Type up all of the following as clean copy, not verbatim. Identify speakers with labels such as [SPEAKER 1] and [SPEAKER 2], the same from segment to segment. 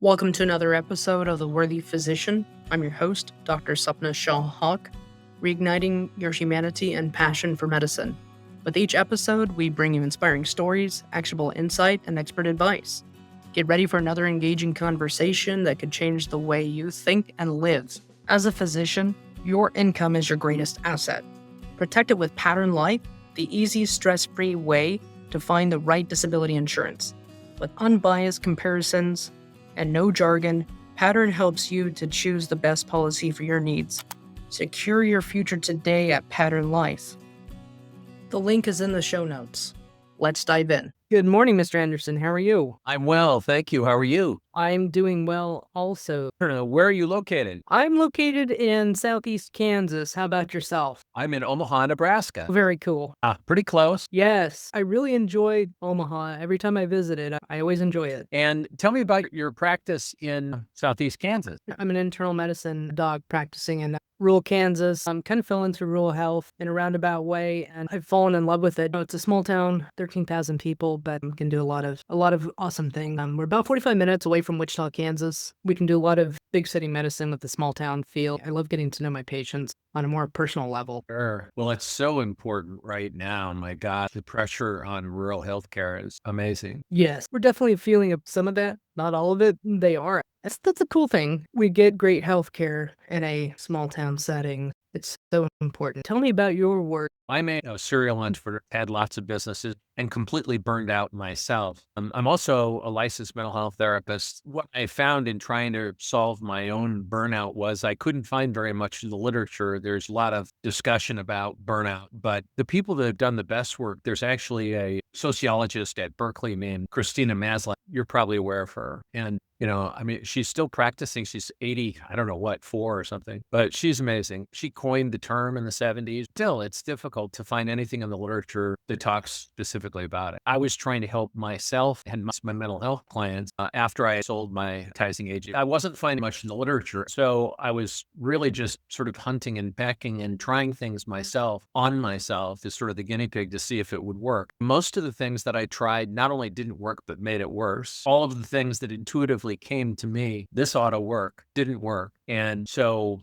[SPEAKER 1] Welcome to another episode of The Worthy Physician. I'm your host, Dr. Sapna Shah-Haque, reigniting your humanity and passion for medicine. With each episode, we bring you inspiring stories, actionable insight, and expert advice. Get ready for another engaging conversation that could change the way you think and live. As a physician, your income is your greatest asset. Protect it with Pattern Life, the easy, stress-free way to find the right disability insurance. With unbiased comparisons and no jargon, Pattern helps you to choose the best policy for your needs. Secure your future today at Pattern Life. The link is in the show notes. Let's dive in. Good morning, Mr. Anderson. How are you?
[SPEAKER 2] I'm well, thank you. How are you?
[SPEAKER 1] I'm doing well also.
[SPEAKER 2] Where are you located?
[SPEAKER 1] I'm located in southeast Kansas. How about yourself?
[SPEAKER 2] I'm in Omaha, Nebraska.
[SPEAKER 1] Very cool.
[SPEAKER 2] Pretty close.
[SPEAKER 1] Yes, I really enjoyed Omaha. Every time I visit it, I always enjoy it.
[SPEAKER 2] And tell me about your practice in southeast Kansas.
[SPEAKER 1] I'm an internal medicine doc practicing in rural Kansas. I'm kind of fell into rural health in a roundabout way, and I've fallen in love with it. It's a small town, 13,000 people, but we can do a lot of awesome things. We're about 45 minutes away from Wichita, Kansas. We can do a lot of big city medicine with the small town feel. I love getting to know my patients on a more personal level.
[SPEAKER 2] Sure. Well, it's so important right now. My God, the pressure on rural healthcare is amazing.
[SPEAKER 1] Yes, we're definitely feeling some of that. Not all of it. They are. That's a cool thing. We get great health care in a small town setting. It's so important. Tell me about your work.
[SPEAKER 2] I'm a serial entrepreneur, had lots of businesses and completely burned out myself. I'm also a licensed mental health therapist. What I found in trying to solve my own burnout was I couldn't find very much in the literature. There's a lot of discussion about burnout, but the people that have done the best work, there's actually a sociologist at Berkeley named Christina Maslach. You're probably aware of her. And she's still practicing. She's 80, I don't know what, 4 or something, but she's amazing. She coined the term in the 70s. Still, it's difficult to find anything in the literature that talks specifically about it. I was trying to help myself and my mental health clients after I sold my advertising agent. I wasn't finding much in the literature. So I was really just sort of hunting and pecking and trying things myself on myself as sort of the guinea pig to see if it would work. Most of the things that I tried not only didn't work, but made it worse. All of the things that intuitively came to me, this ought to work, didn't work. And so,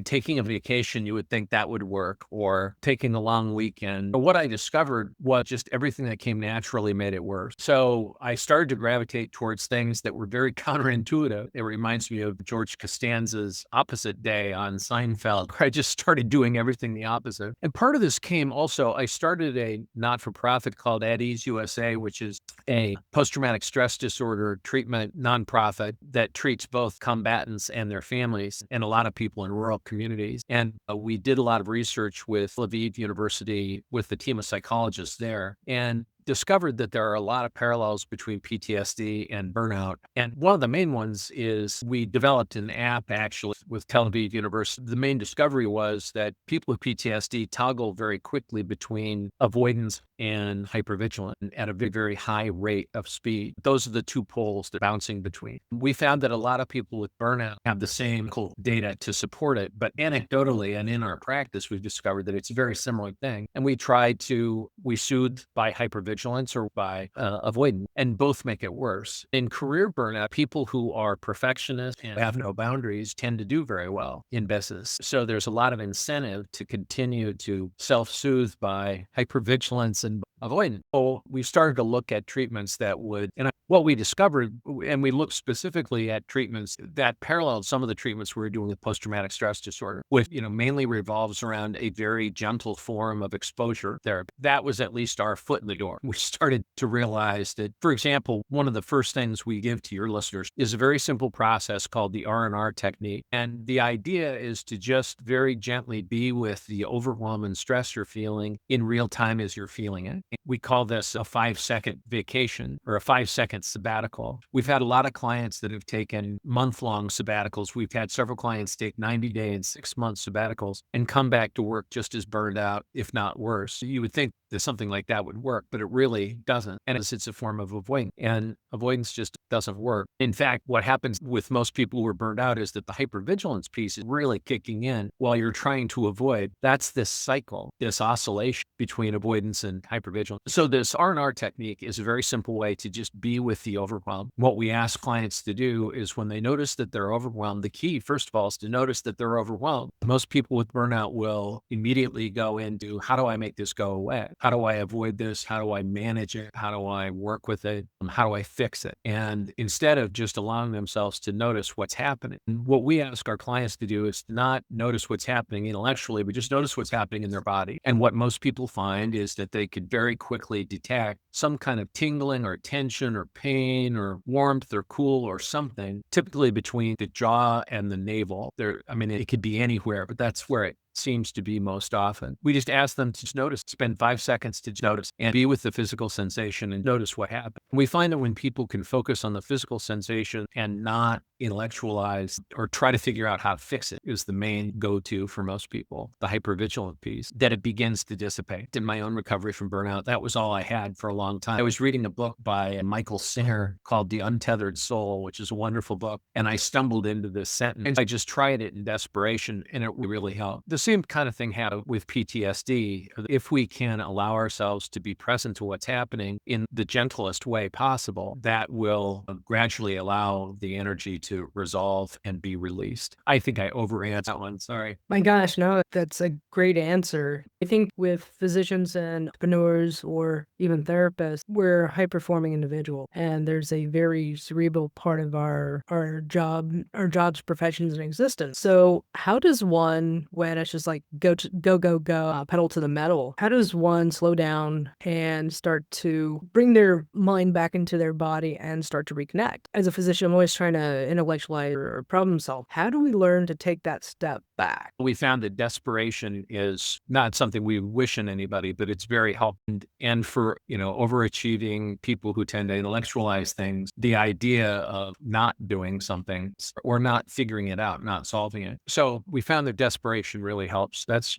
[SPEAKER 2] taking a vacation, you would think that would work, or taking a long weekend. But what I discovered was just everything that came naturally made it worse. So I started to gravitate towards things that were very counterintuitive. It reminds me of George Costanza's Opposite Day on Seinfeld, where I just started doing everything the opposite. And part of this came also, I started a not-for-profit called At Ease USA, which is a post-traumatic stress disorder treatment nonprofit that treats both combatants and their families and a lot of people in rural communities. And we did a lot of research with Lviv University with the team of psychologists there, and discovered that there are a lot of parallels between PTSD and burnout. And one of the main ones is we developed an app actually with Tel Aviv University. The main discovery was that people with PTSD toggle very quickly between avoidance and hypervigilance at a very, very high rate of speed. Those are the two poles that bouncing between. We found that a lot of people with burnout have the same data to support it, but anecdotally and in our practice, we've discovered that it's a very similar thing. And we soothe by hypervigilance or by avoidance, and both make it worse. In career burnout, people who are perfectionists and have no boundaries tend to do very well in business. So there's a lot of incentive to continue to self-soothe by hypervigilance and avoidance. So we started to look at treatments that would, and what we discovered, and we looked specifically at treatments that paralleled some of the treatments we were doing with post-traumatic stress disorder, which mainly revolves around a very gentle form of exposure therapy. That was at least our foot in the door. We started to realize that, for example, one of the first things we give to your listeners is a very simple process called the R&R technique. And the idea is to just very gently be with the overwhelm and stress you're feeling in real time as you're feeling it. We call this a 5-second vacation or a 5-second sabbatical. We've had a lot of clients that have taken month-long sabbaticals. We've had several clients take 90-day and 6-month sabbaticals and come back to work just as burned out, if not worse. You would think that something like that would work, but it really doesn't. And it's a form of avoidance, and avoidance just doesn't work. In fact, what happens with most people who are burned out is that the hypervigilance piece is really kicking in while you're trying to avoid. That's this cycle, this oscillation between avoidance and hypervigilance. hypervigilance. So this R&R technique is a very simple way to just be with the overwhelm. What we ask clients to do is when they notice that they're overwhelmed, the key, first of all, is to notice that they're overwhelmed. Most people with burnout will immediately go into, how do I make this go away? How do I avoid this? How do I manage it? How do I work with it? How do I fix it? And instead of just allowing themselves to notice what's happening, what we ask our clients to do is to not notice what's happening intellectually, but just notice what's happening in their body. And what most people find is that they could very quickly detect some kind of tingling or tension or pain or warmth or cool or something, typically between the jaw and the navel. It could be anywhere, but that's where it seems to be most often. We just ask them to just notice, spend 5 seconds to just notice and be with the physical sensation and notice what happened. We find that when people can focus on the physical sensation and not intellectualize or try to figure out how to fix it is the main go-to for most people, the hypervigilant piece, that it begins to dissipate. In my own recovery from burnout, that was all I had for a long time. I was reading a book by Michael Singer called The Untethered Soul, which is a wonderful book. And I stumbled into this sentence. I just tried it in desperation and it really helped. The same kind of thing happened with PTSD. If we can allow ourselves to be present to what's happening in the gentlest way possible, that will gradually allow the energy to resolve and be released. I think I overanswered that one. Sorry.
[SPEAKER 1] My gosh, no, that's a great answer. I think with physicians and entrepreneurs or even therapists, we're a high-performing individual, and there's a very cerebral part of our jobs, professions, and existence. So how does one, when it's just like go, pedal to the metal, how does one slow down and start to bring their mind back into their body and start to reconnect? As a physician, I'm always trying to intellectualize or problem solve. How do we learn to take that step back?
[SPEAKER 2] We found that desperation is not something we wish in anybody, but it's very helpful. And for, overachieving people who tend to intellectualize things, the idea of not doing something or not figuring it out, not solving it. So we found that desperation really helps. That's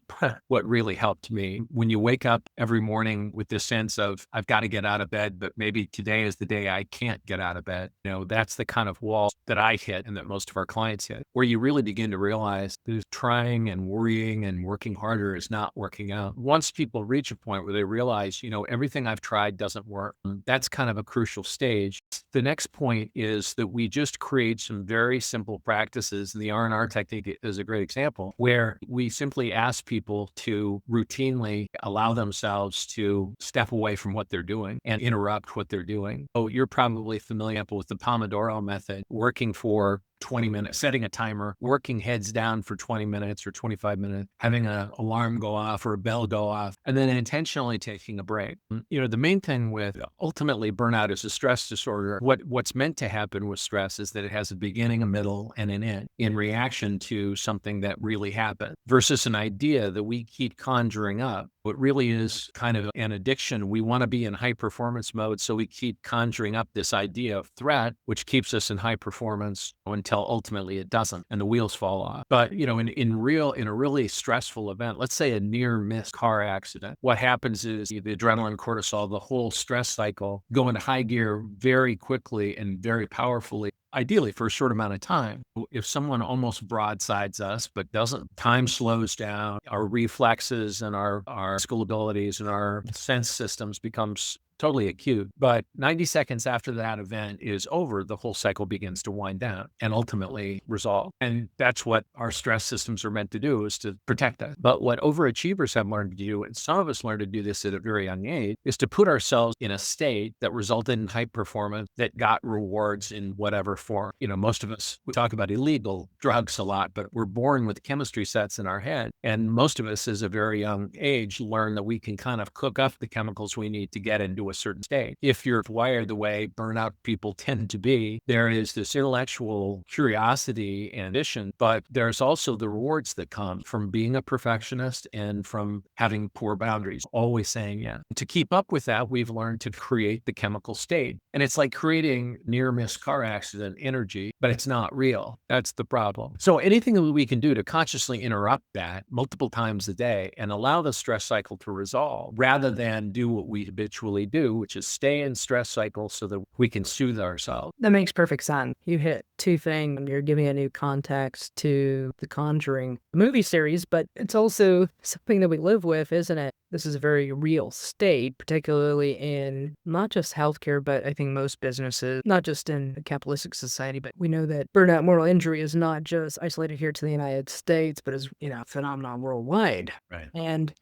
[SPEAKER 2] what really helped me. When you wake up every morning with this sense of, I've got to get out of bed, but maybe today is the day I can't get out of bed. That's the kind of wall that I hit and that most of our clients hit, where you really begin to realize that trying and worrying and working harder is not working out. Once people reach a point where they realize, everything I've tried doesn't work, that's kind of a crucial stage. The next point is that we just create some very simple practices. And the R&R technique is a great example, where we simply ask people to routinely allow themselves to step away from what they're doing and interrupt what they're doing. Oh, you're probably familiar with the Pomodoro method, working for 20 minutes, setting a timer, working heads down for 20 minutes or 25 minutes, having an alarm go off or a bell go off, and then intentionally taking a break. The main thing with ultimately burnout is a stress disorder. What's meant to happen with stress is that it has a beginning, a middle, and an end in reaction to something that really happened versus an idea that we keep conjuring up. What really is kind of an addiction. We want to be in high performance mode, so we keep conjuring up this idea of threat, which keeps us in high performance until ultimately it doesn't and the wheels fall off. But, in a really stressful event, let's say a near miss car accident, what happens is the adrenaline, cortisol, the whole stress cycle go into high gear very quickly and very powerfully. Ideally for a short amount of time. If someone almost broadsides us, but doesn't, time slows down, our reflexes and our physical abilities and our sense systems becomes totally acute. But 90 seconds after that event is over, the whole cycle begins to wind down and ultimately resolve. And that's what our stress systems are meant to do, is to protect us. But what overachievers have learned to do, and some of us learned to do this at a very young age, is to put ourselves in a state that resulted in high performance that got rewards in whatever form. Most of us, we talk about illegal drugs a lot, but we're born with chemistry sets in our head. And most of us, as a very young age, learn that we can kind of cook up the chemicals we need to get into a certain state. If you're wired the way burnout people tend to be, there is this intellectual curiosity and ambition, but there's also the rewards that come from being a perfectionist and from having poor boundaries, always saying yes. To keep up with that, we've learned to create the chemical state. And it's like creating near-miss car accident energy, but it's not real. That's the problem. So anything that we can do to consciously interrupt that multiple times a day and allow the stress cycle to resolve, rather than do what we habitually do, which is stay in stress cycles so that we can soothe ourselves.
[SPEAKER 1] That makes perfect sense. You hit two things. You're giving a new context to The Conjuring movie series, but it's also something that we live with, isn't it? this is a very real state, particularly in not just healthcare, but I think most businesses, not just in a capitalistic society, but we know that burnout moral injury is not just isolated here to the United States, but is, a phenomenon worldwide.
[SPEAKER 2] Right.
[SPEAKER 1] And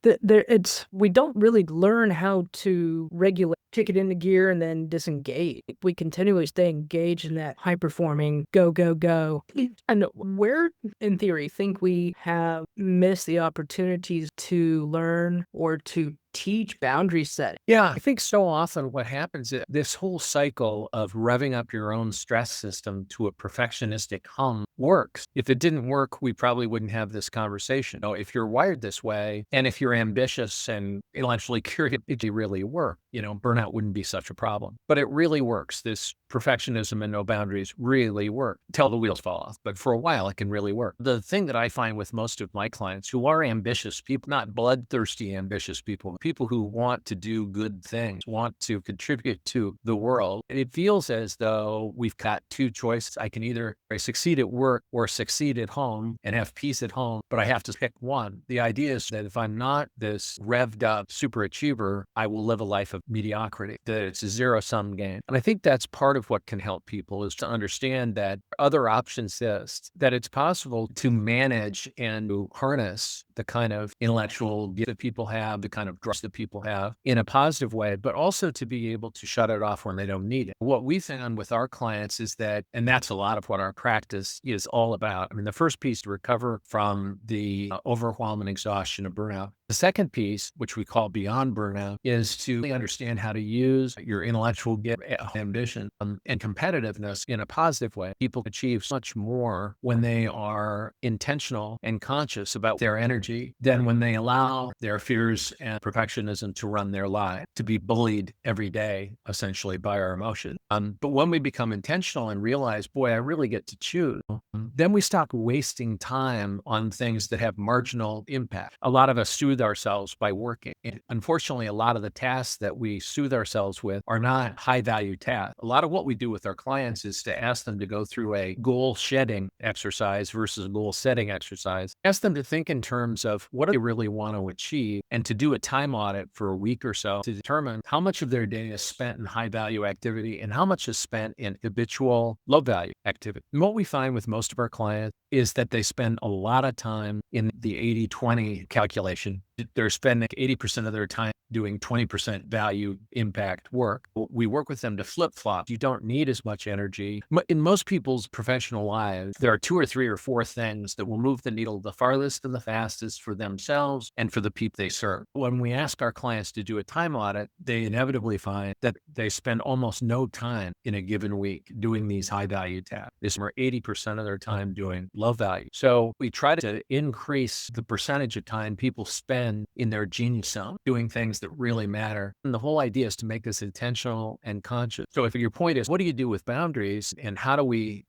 [SPEAKER 1] we don't really learn how to regulate, kick it into gear, and then disengage. We continually stay engaged in that high performing go, go, go. And where, in theory, think we have missed the opportunities to learn or to teach boundary setting.
[SPEAKER 2] Yeah, I think so often what happens is this whole cycle of revving up your own stress system to a perfectionistic hum works. If it didn't work, we probably wouldn't have this conversation. If you're wired this way, and if you're ambitious and intellectually curious, it really work. Burnout wouldn't be such a problem. But it really works. This perfectionism and no boundaries really work till the wheels fall off. But for a while, it can really work. The thing that I find with most of my clients who are ambitious people, not bloodthirsty ambitious people who want to do good things, want to contribute to the world, it feels as though we've got two choices. I can either succeed at work or succeed at home and have peace at home, but I have to pick one. The idea is that if I'm not this revved up super achiever, I will live a life of mediocrity, that it's a zero-sum game. And I think that's part of what can help people is to understand that other options exist, that it's possible to manage and to harness the kind of intellectual gift that people have, the kind of drugs that people have in a positive way, but also to be able to shut it off when they don't need it. What we found with our clients is that, and that's a lot of what our practice is all about. I mean, the first piece to recover from the overwhelm and exhaustion of burnout. The second piece, which we call beyond burnout, is to really understand how to use your intellectual gift, ambition, and competitiveness in a positive way. People achieve much more when they are intentional and conscious about their energy than when they allow their fears and perfectionism to run their life, to be bullied every day, essentially, by our emotions. But when we become intentional and realize, boy, I really get to choose, then we stop wasting time on things that have marginal impact. A lot of us soothe ourselves by working. And unfortunately, a lot of the tasks that we soothe ourselves with are not high value tasks. A lot of what we do with our clients is to ask them to go through a goal shedding exercise versus a goal setting exercise. Ask them to think in terms of what do they really want to achieve and to do a time audit for a week or so to determine how much of their day is spent in high value activity and how much is spent in habitual low value activity. And what we find with most of our clients is that they spend a lot of time in the 80-20 calculation. They're spending 80% of their time doing 20% value impact work. We work with them to flip-flop. You don't need as much energy. In most people's professional lives, there are 2 or 3 or 4 things that will move the needle the farthest and the fastest for themselves and for the people they serve. When we ask our clients to do a time audit, they inevitably find that they spend almost no time in a given week doing these high-value tasks. This is 80% of their time doing low value. So we try to increase the percentage of time people spend in their genius zone, doing things that really matter. And the whole idea is to make this intentional and conscious. So if your point is, what do you do with boundaries and how do we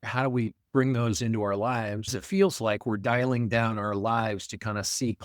[SPEAKER 2] bring those into our lives? It feels like we're dialing down our lives to kind of C+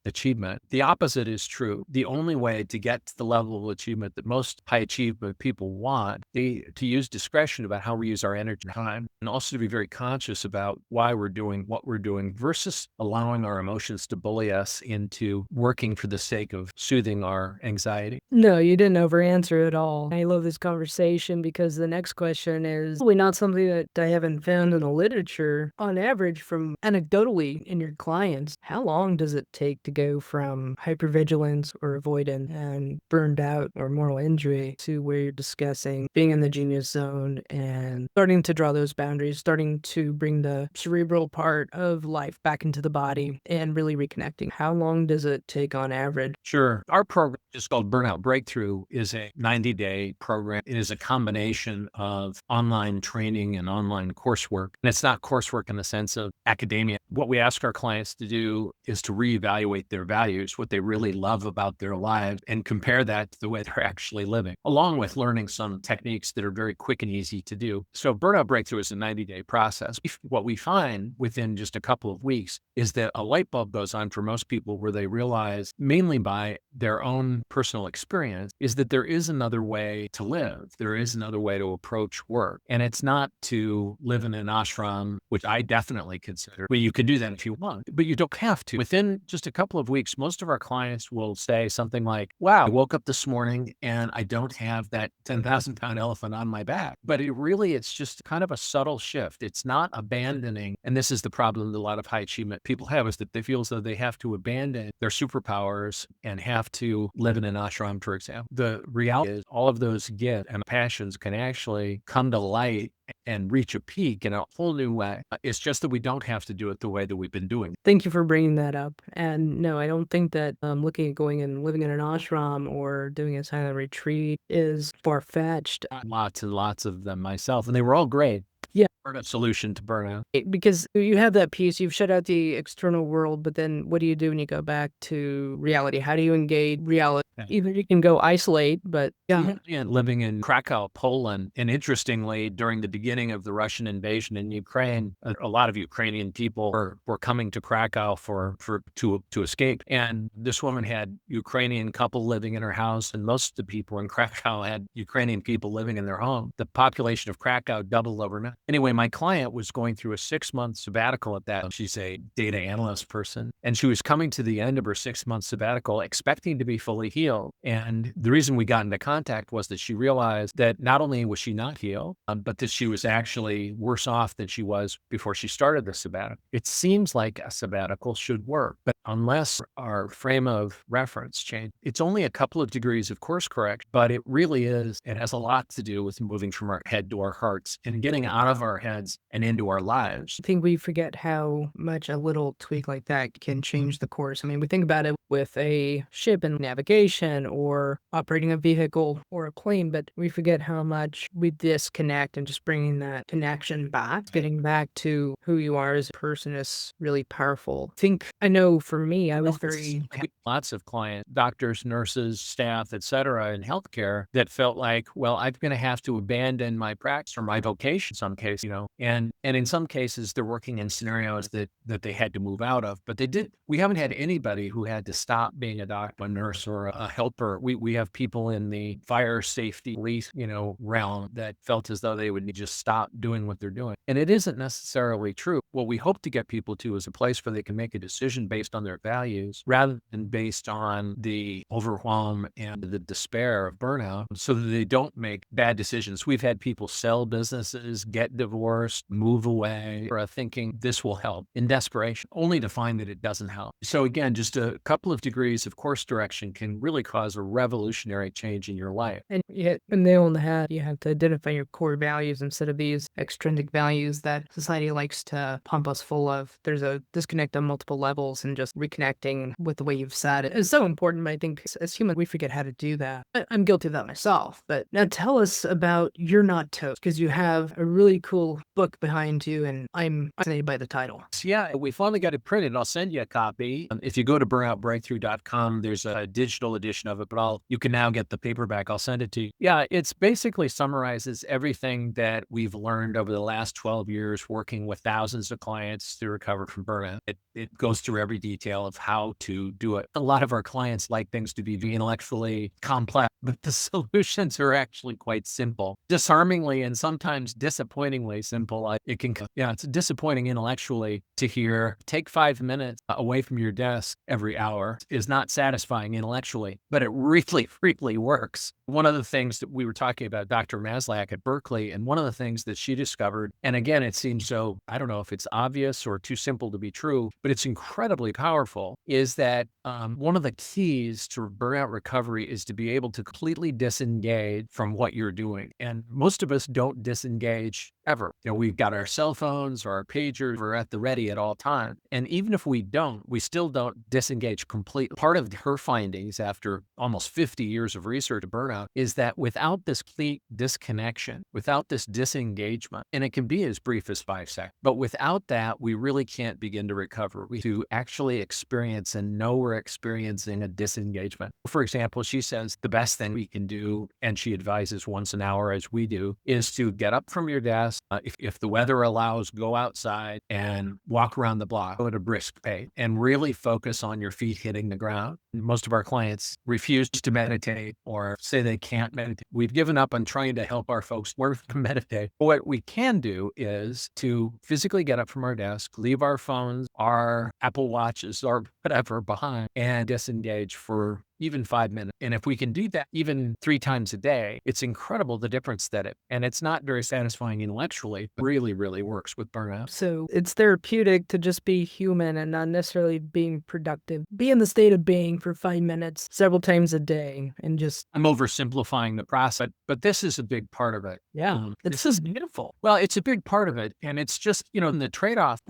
[SPEAKER 2] achievement. The opposite is true. The only way to get to the level of achievement that most high achievement people want is to use discretion about how we use our energy and time, and also to be very conscious about why we're doing what we're doing versus allowing our emotions to bully us into working for the sake of soothing our anxiety.
[SPEAKER 1] No, you didn't over-answer at all. I love this conversation because the next question is probably not something that I haven't found in the literature. On average, from anecdotally in your clients, how long does it take to go from hypervigilance or avoidance and burned out or moral injury to where you're discussing being in the genius zone and starting to draw those boundaries, starting to bring the cerebral part of life back into the body and really reconnecting? How long does it take on average?
[SPEAKER 2] Sure. Our program is called Burnout Breakthrough, is a 90-day program. It is a combination of online training and online coursework. And it's not coursework in the sense of academia. What we ask our clients to do is to reevaluate their values, what they really love about their lives, and compare that to the way they're actually living, along with learning some techniques that are very quick and easy to do. So Burnout Breakthrough is a 90-day process. What we find within just a couple of weeks is that a light bulb goes on for most people where they realize, mainly by their own personal experience, is that there is another way to live. There is another way to approach work. And it's not to live in an ashram, which I definitely consider, where you can do that if you want, but you don't have to. Within just a couple of weeks, most of our clients will say something like, wow, I woke up this morning and I don't have that 10,000-pound elephant on my back. But it's just kind of a subtle shift. It's not abandoning. And this is the problem that a lot of high achievement people have, is that they feel as though they have to abandon their superpowers and have to live in an ashram, for example. The reality is all of those gifts and passions can actually come to light and reach a peak in a whole new way. It's just that we don't have to do it the way that we've been doing.
[SPEAKER 1] Thank you for bringing that up. And no, I don't think that looking at going and living in an ashram or doing a silent retreat is far-fetched.
[SPEAKER 2] Lots and lots of them myself, and they were all great.
[SPEAKER 1] Yeah.
[SPEAKER 2] A solution to burnout.
[SPEAKER 1] Because you have that piece, you've shut out the external world, but then what do you do when you go back to reality? How do you engage reality?
[SPEAKER 2] Yeah.
[SPEAKER 1] Either you can go isolate, but yeah.
[SPEAKER 2] Living in Krakow, Poland, and interestingly, during the beginning of the Russian invasion in Ukraine, a lot of Ukrainian people were coming to Krakow to escape. And this woman had Ukrainian couple living in her house, and most of the people in Krakow had Ukrainian people living in their home. The population of Krakow doubled overnight. Anyway, my client was going through a 6-month sabbatical at that. She's a data analyst person, and she was coming to the end of her 6-month sabbatical expecting to be fully healed. And the reason we got into contact was that she realized that not only was she not healed, but that she was actually worse off than she was before she started the sabbatical. It seems like a sabbatical should work, but unless our frame of reference change, it's only a couple of degrees of course correction, but it has a lot to do with moving from our head to our hearts and getting out of our heads and into our lives.
[SPEAKER 1] I think we forget how much a little tweak like that can change the course. I mean, we think about it with a ship and navigation or operating a vehicle or a plane, but we forget how much we disconnect, and just bringing that connection back, getting back to who you are as a person is really powerful. I know for me, I was very...
[SPEAKER 2] Lots of clients, doctors, nurses, staff, et cetera, in healthcare that felt like, well, I'm going to have to abandon my practice or my vocation in some cases, and in some cases they're working in scenarios that they had to move out of, but we haven't had anybody who had to stop being a doctor, a nurse, or a helper. We have people in the fire safety police, realm that felt as though they would just stop doing what they're doing. And it isn't necessarily true. What we hope to get people to is a place where they can make a decision based on their values rather than based on the overwhelm and the despair of burnout, so that they don't make bad decisions. We've had people sell businesses, get divorced, move away, or thinking this will help in desperation, only to find that it doesn't help. So again, just a couple of degrees of course direction can really cause a revolutionary change in your life.
[SPEAKER 1] And yet, and nail on the head, you have to identify your core values instead of these extrinsic values that society likes to pump us full of. There's a disconnect on multiple levels, and just reconnecting with the way you've said it is so important. I think as humans, we forget how to do that. I'm guilty of that myself. But now tell us about You're Not Toast, because you have a really cool book behind you, and I'm fascinated by the title.
[SPEAKER 2] Yeah, we finally got it printed. I'll send you a copy. If you go to burnoutbreakthrough.com, there's a digital edition of it, but you can now get the paperback. I'll send it to you. Yeah, it's basically summarizes everything that we've learned over the last 12 years working with thousands of clients to recover from burnout. It goes through every detail of how to do it. A lot of our clients like things to be intellectually complex, but the solutions are actually quite simple. Disarmingly and sometimes disappointingly simple. It's disappointing intellectually to hear take 5 minutes away from your desk every hour is not satisfying intellectually, but it really works. One of the things that we were talking about, Dr. Maslach at Berkeley, and one of the things that she discovered, and again, it seems so, I don't know if it's obvious or too simple to be true, but it's incredibly powerful, is that one of the keys to burnout recovery is to be able to completely disengage from what you're doing. And most of us don't disengage ever. We've got our cell phones or our pagers, we're at the ready at all times. And even if we still don't disengage completely. Part of her findings after almost 50 years of research of burnout is that without this complete disconnection, without this disengagement, and it can be as brief as 5 seconds, but without that, we really can't begin to recover. to actually experience and know we're experiencing a disengagement. For example, she says the best thing we can do, and she advises once an hour as we do, is to get up from your desk. If the weather allows, go outside and walk around the block at a brisk pace and really focus on your feet hitting the ground. Most of our clients refuse to meditate or say they can't meditate. We've given up on trying to help our folks learn to meditate. What we can do is to physically get up from our desk, leave our phones, our Apple Watches, or whatever behind, and disengage for even 5 minutes. And if we can do that even 3 times a day, it's incredible the difference and it's not very satisfying intellectually, but really, really works with burnout.
[SPEAKER 1] So it's therapeutic to just be human and not necessarily being productive. Be in the state of being for 5 minutes several times a day and just.
[SPEAKER 2] I'm oversimplifying the process, but this is a big part of it.
[SPEAKER 1] Yeah,
[SPEAKER 2] This
[SPEAKER 1] is beautiful.
[SPEAKER 2] Well, it's a big part of it. And it's just, in the trade-off,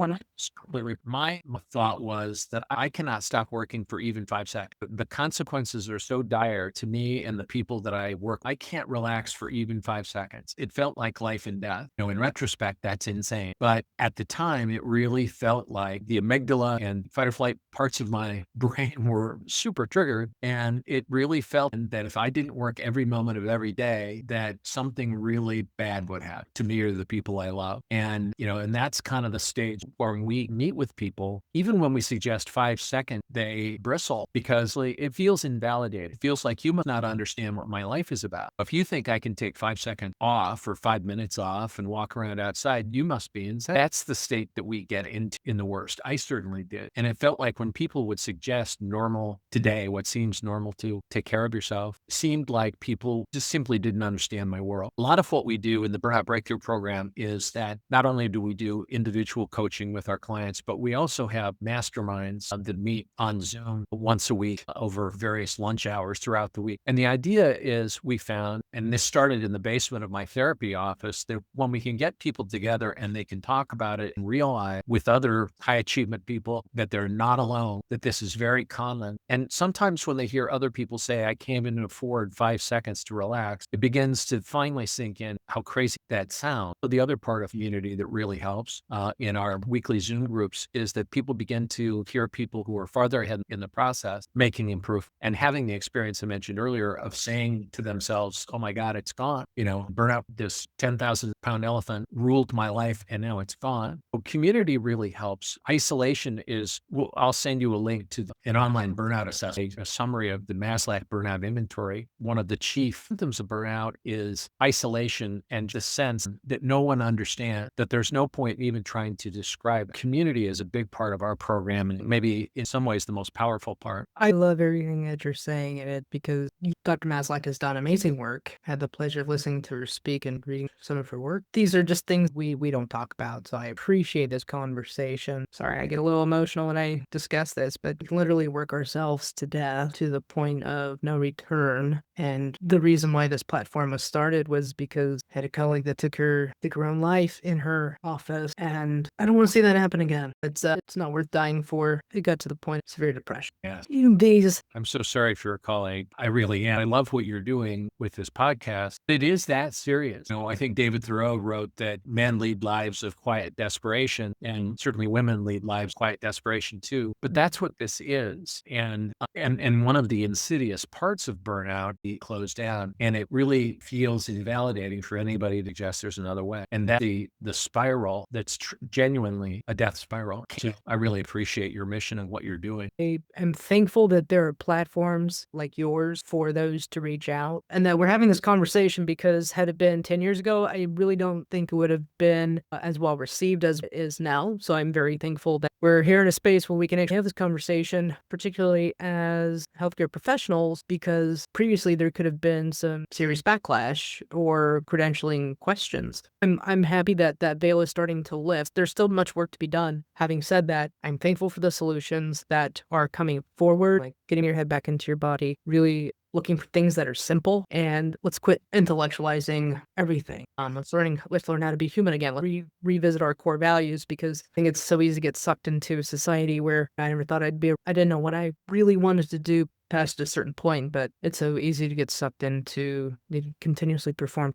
[SPEAKER 2] my thought was that I cannot stop working for even 5 seconds. The consequences are so dire to me and the people that I work. I can't relax for even 5 seconds. It felt like life and death. In retrospect, that's insane. But at the time, it really felt like the amygdala and fight or flight parts of my brain were super triggered. And it really felt that if I didn't work every moment of every day, that something really bad would happen to me or the people I love. And, and that's kind of the stage where we meet with people, even when we suggest 5 seconds, they bristle because it feels invalidated. It feels like you must not understand what my life is about. If you think I can take 5 seconds off or 5 minutes off and walk around outside, you must be insane. That's the state that we get into in the worst. I certainly did. And it felt like when people would suggest normal today, what seems normal to take care of yourself, seemed like people just simply didn't understand my world. A lot of what we do in the Burnout Breakthrough Program is that not only do we do individual coaching with our clients, but we also have masterminds that meet on Zoom once a week over various lunch hours throughout the week. And the idea is we found, and this started in the basement of my therapy office, that when we can get people together and they can talk about it and realize with other high achievement people that they're not alone, that this is very common. And sometimes when they hear other people say, I can't even afford 5 seconds to relax, it begins to finally sink in how crazy that sounds. So the other part of community that really helps in our weekly Zoom groups is that people begin to hear people who are farther ahead in the process making improvement and having the experience I mentioned earlier of saying to themselves, oh my God, it's gone. Burnout, this 10,000-pound elephant ruled my life and now it's gone. So community really helps. Isolation is, I'll send you a link to an online burnout assessment, a summary of the Maslach burnout inventory. One of the chief symptoms of burnout is isolation and the sense that no one understands, that there's no point in even trying to describe. Community is a big part of our program and maybe in some ways the most powerful part.
[SPEAKER 1] I love everything that you're saying in it because Dr. Maslach has done amazing work. Had the pleasure of listening to her speak and reading some of her work. These are just things we don't talk about, so I appreciate this conversation. Sorry, I get a little emotional when I discuss this, but we can literally work ourselves to death to the point of no return. And the reason why this platform was started was because I had a colleague that took her own life in her office, and I don't want to see that happen again. It's not worth dying for. It got to the point of severe depression.
[SPEAKER 2] Yeah.
[SPEAKER 1] These.
[SPEAKER 2] I'm so sorry for your colleague. I really am. I love what you're doing with this podcast. It is that serious. I think David Thoreau wrote that men lead lives of quiet desperation, and certainly women lead lives of quiet desperation too. But that's what this is. And one of the insidious parts of burnout, he closed down, and it really feels invalidating for anybody to suggest there's another way. And that the spiral that's genuinely a death spiral. So I really appreciate your mission and what you're doing.
[SPEAKER 1] I am thankful that there are platforms like yours for those to reach out and that we're having this conversation because had it been 10 years ago, I really don't think it would have been as well received as it is now. So I'm very thankful that we're here in a space where we can actually have this conversation, particularly as healthcare professionals, because previously there could have been some serious backlash or credentialing questions. I'm happy that that veil is starting to lift. There's still much work to be done. Having said that, I'm thankful for the solutions that are coming forward, like getting your head back into your body, really looking for things that are simple, and let's quit intellectualizing everything. Let's learn how to be human again. Let's revisit our core values, because I think it's so easy to get sucked into a society where I never thought I didn't know what I really wanted to do past a certain point, but it's so easy to get sucked into need to continuously perform,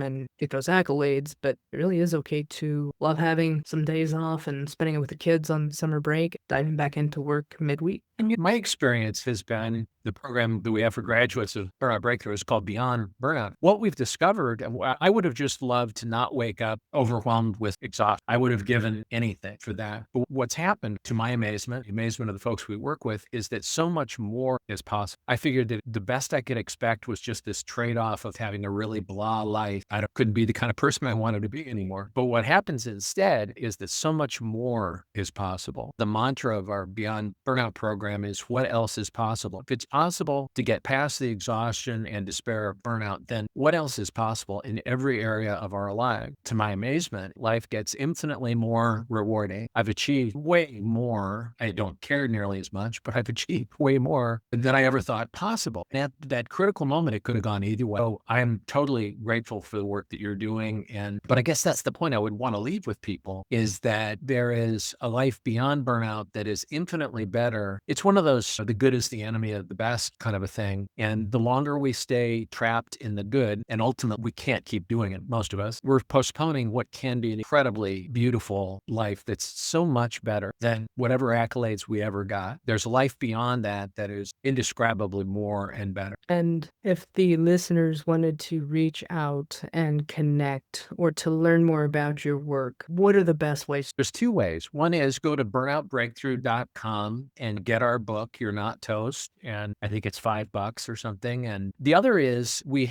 [SPEAKER 1] and get those accolades. But it really is okay to love having some days off and spending it with the kids on summer break, diving back into work midweek.
[SPEAKER 2] And my experience has been the program that we have for graduates of Burnout Breakthrough is called Beyond Burnout. What we've discovered, and I would have just loved to not wake up overwhelmed with exhaustion. I would have given anything for that. But what's happened, to my amazement, the amazement of the folks we work with, is that so much more is possible. I figured that the best I could expect was just this trade-off of having a really blah life. Couldn't be the kind of person I wanted to be anymore. But what happens instead is that so much more is possible. The mantra of our Beyond Burnout program is what else is possible? If it's possible to get past the exhaustion and despair of burnout, then what else is possible in every area of our life? To my amazement, life gets infinitely more rewarding. I've achieved way more. I don't care nearly as much, but I've achieved way more than I ever thought possible. And at that critical moment, it could have gone either way. So I'm totally grateful for the work that you're doing. But I guess that's the point I would want to leave with people, is that there is a life beyond burnout that is infinitely better. It's one of those, the good is the enemy of the best kind of a thing. And the longer we stay trapped in the good, and ultimately we can't keep doing it, most of us, we're postponing what can be an incredibly beautiful life that's so much better than whatever accolades we ever got. There's a life beyond that that is indescribably more and better.
[SPEAKER 1] And if the listeners wanted to reach out and connect or to learn more about your work, what are the best ways?
[SPEAKER 2] There's two ways. One is go to burnoutbreakthrough.com and get our book, You're Not Toast. And I think it's $5 or something. And the other is we've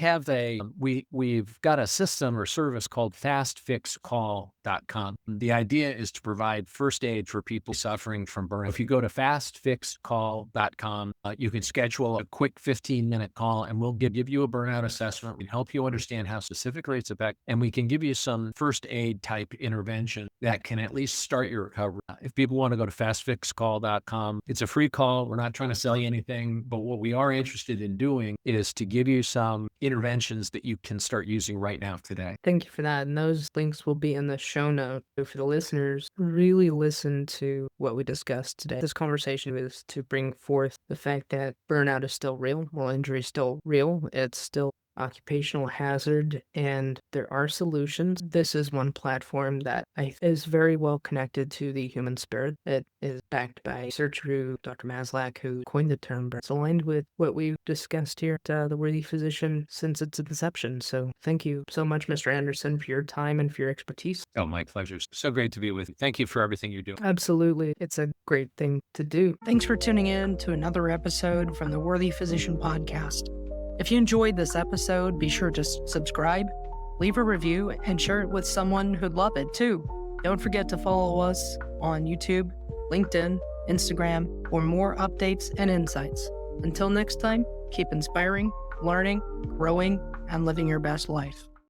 [SPEAKER 2] got a system or service called fastfixcall.com. The idea is to provide first aid for people suffering from burnout. If you go to fastfixcall.com, you can schedule a quick 15-minute call and we'll give you a burnout assessment. We can help you understand how specifically it's affected, and we can give you some first aid type intervention that can at least start your recovery. If people want to go to fastfixcall.com, it's a free call. We're not trying to sell you anything, but what we are interested in doing is to give you some interventions that you can start using right now today.
[SPEAKER 1] Thank you for that. And those links will be in the show notes. So for the listeners, really listen to what we discussed today. This conversation is to bring forth the fact that burnout is still real. While injury is still real, it's still occupational hazard, and there are solutions. This is one platform that is very well connected to the human spirit. It is backed by research through Dr. Maslach, who coined the term, but it's aligned with what we've discussed here at The Worthy Physician since its inception. So thank you so much, Mr. Anderson, for your time and for your expertise.
[SPEAKER 2] Oh, my pleasure. So great to be with you. Thank you for everything you do.
[SPEAKER 1] Absolutely. It's a great thing to do. Thanks for tuning in to another episode from the Worthy Physician podcast. If you enjoyed this episode, be sure to subscribe, leave a review, and share it with someone who'd love it too. Don't forget to follow us on YouTube, LinkedIn, Instagram for more updates and insights. Until next time, keep inspiring, learning, growing, and living your best life.